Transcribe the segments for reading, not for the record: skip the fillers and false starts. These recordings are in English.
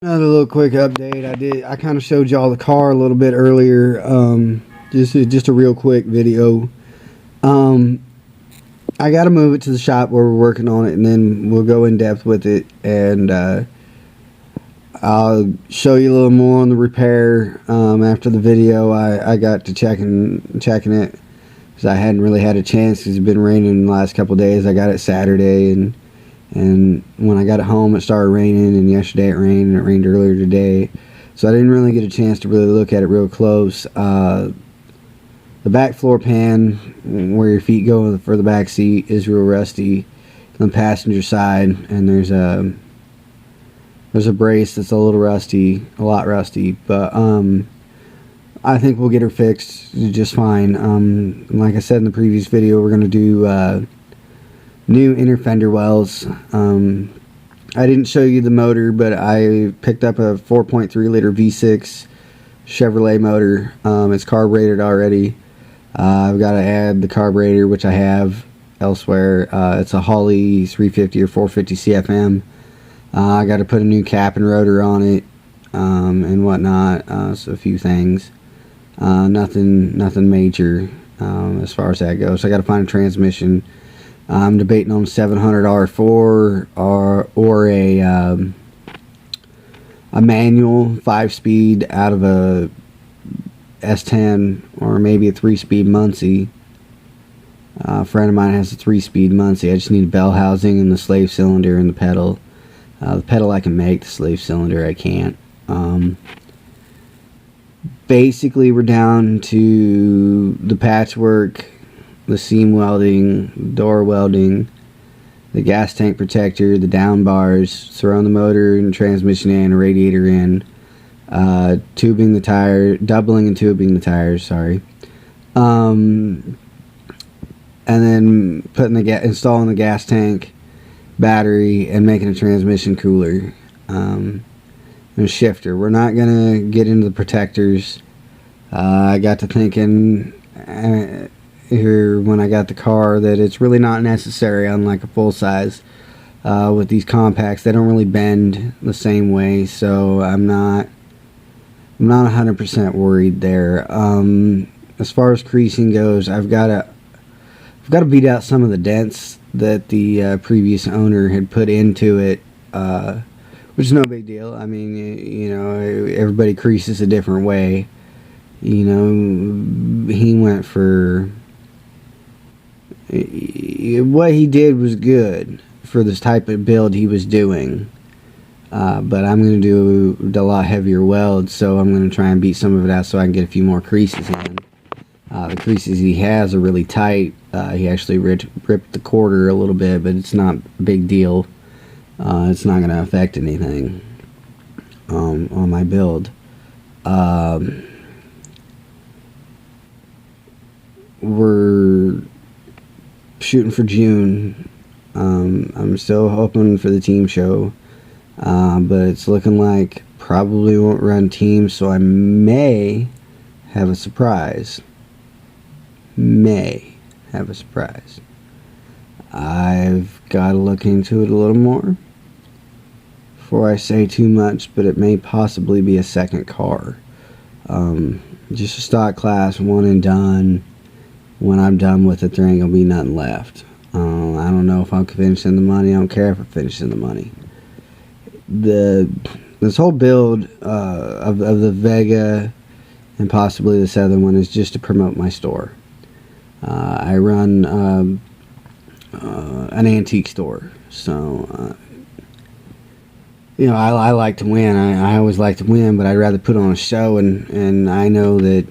Another little quick update. I kind of showed y'all the car a little bit earlier. Just a real quick video. I got to move it to the shop where we're working on it, and then we'll go in depth with it. And I'll show you a little more on the repair after the video. I got to checking it because I hadn't really had a chance because it's been raining the last couple days. I got it Saturday, and when I got it home it started raining, and yesterday it rained, and it rained earlier today, so I didn't really get a chance to really look at it real close. The back floor pan where your feet go for the back seat is real rusty on the passenger side, and there's a brace that's a little rusty, a lot rusty, but I think we'll get her fixed just fine. Like I said in the previous video, we're going to do new inner fender wells. I didn't show you the motor, but I picked up a 4.3 liter V6 Chevrolet motor. It's carbureted already. I've got to add the carburetor, which I have elsewhere. It's a Holley 350 or 450 CFM. I got to put a new cap and rotor on it, and whatnot. So a few things. Nothing major as far as that goes. So I got to find a transmission. I'm debating on 700 R4 or a manual 5-speed out of a S10, or maybe a 3-speed Muncie. A friend of mine has a 3-speed Muncie. I just need a bell housing and the slave cylinder and the pedal. The pedal I can make, the slave cylinder I can't. Basically, we're down to the patchwork, the seam welding, door welding, the gas tank protector, the down bars, throwing the motor and transmission in, radiator in, tubing the tire, doubling and tubing the tires, sorry. And then installing the gas tank, battery, and making a transmission cooler, and a shifter. We're not gonna get into the protectors. I got to thinking here when I got the car that it's really not necessary, unlike a full size. With these compacts, they don't really bend the same way, so I'm not 100% worried there. As far as creasing goes, I've got to beat out some of the dents that the previous owner had put into it, which is no big deal. I mean, you know, everybody creases a different way. You know, he went for what he did was good for this type of build he was doing, but I'm going to do a lot heavier welds, so I'm going to try and beat some of it out so I can get a few more creases in. The creases he has are really tight. He actually ripped the quarter a little bit, but it's not a big deal. It's not going to affect anything on my build. We're shooting for June. I'm still hoping for the team show, but it's looking like probably won't run teams, so I may have a surprise. I've got to look into it a little more before I say too much, but it may possibly be a second car. Just a stock class, one and done. When I'm done with it, there ain't gonna be nothing left. I don't know if I'm finishing the money. I don't care if I'm finishing the money. This whole build of the Vega and possibly this other one is just to promote my store. I run an antique store, so you know, I like to win. I always like to win, but I'd rather put on a show, and I know that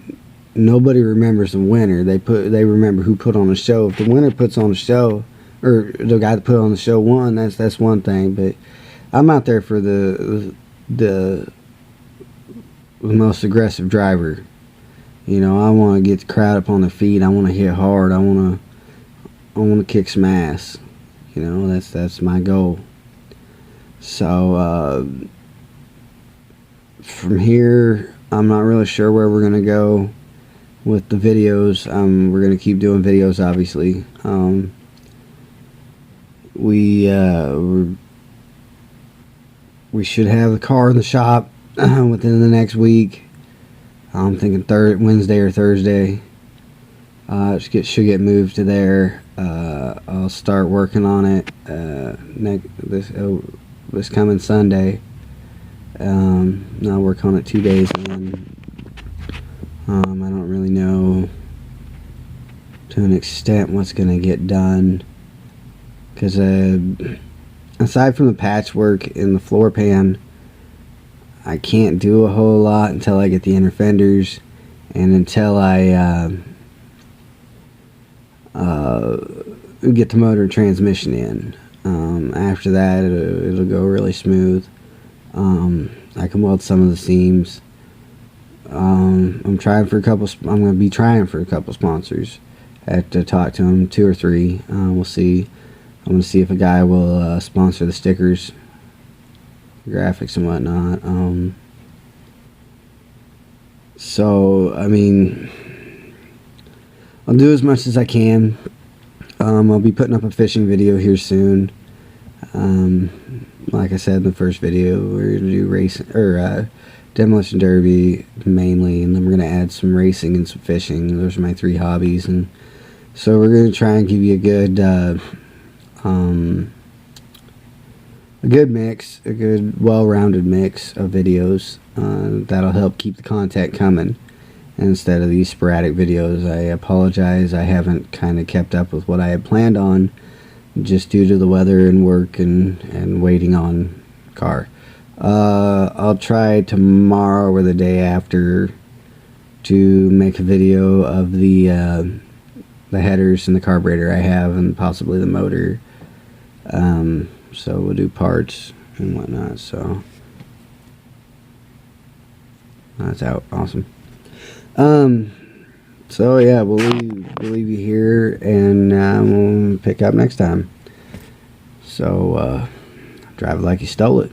nobody remembers the winner. They remember who put on the show. If the winner puts on the show, or the guy that put on the show won, that's one thing. But I'm out there for the most aggressive driver. You know, I want to get the crowd up on their feet. I want to hit hard. I want to kick some ass. You know, that's my goal. So from here, I'm not really sure where we're gonna go with the videos. We're gonna keep doing videos, obviously. We're we should have the car in the shop within the next week. I'm thinking Wednesday or Thursday. Should get moved to there. I'll start working on it this coming Sunday. I'll work on it 2 days, and then I don't really know to an extent what's going to get done, because aside from the patchwork in the floor pan, I can't do a whole lot until I get the inner fenders and until I get the motor and transmission in. After that, it'll go really smooth. I can weld some of the seams. I'm going to be trying for a couple sponsors. I have to talk to them, 2 or 3. We'll see. I'm going to see if a guy will sponsor the stickers, graphics and whatnot. So, I mean, I'll do as much as I can. I'll be putting up a fishing video here soon. Like I said in the first video, we're going to do racing, or demolition derby mainly, and then we're going to add some racing and some fishing. Those are my 3 hobbies, and so we're going to try and give you a good mix, a good well-rounded mix of videos that'll help keep the content coming instead of these sporadic videos. I apologize, I haven't kind of kept up with what I had planned on, just due to the weather and work and waiting on car. I'll try tomorrow or the day after to make a video of the headers and the carburetor I have, and possibly the motor. So we'll do parts and whatnot. So that's out. Awesome. So yeah, we'll leave you here, and we'll pick up next time. So drive it like you stole it.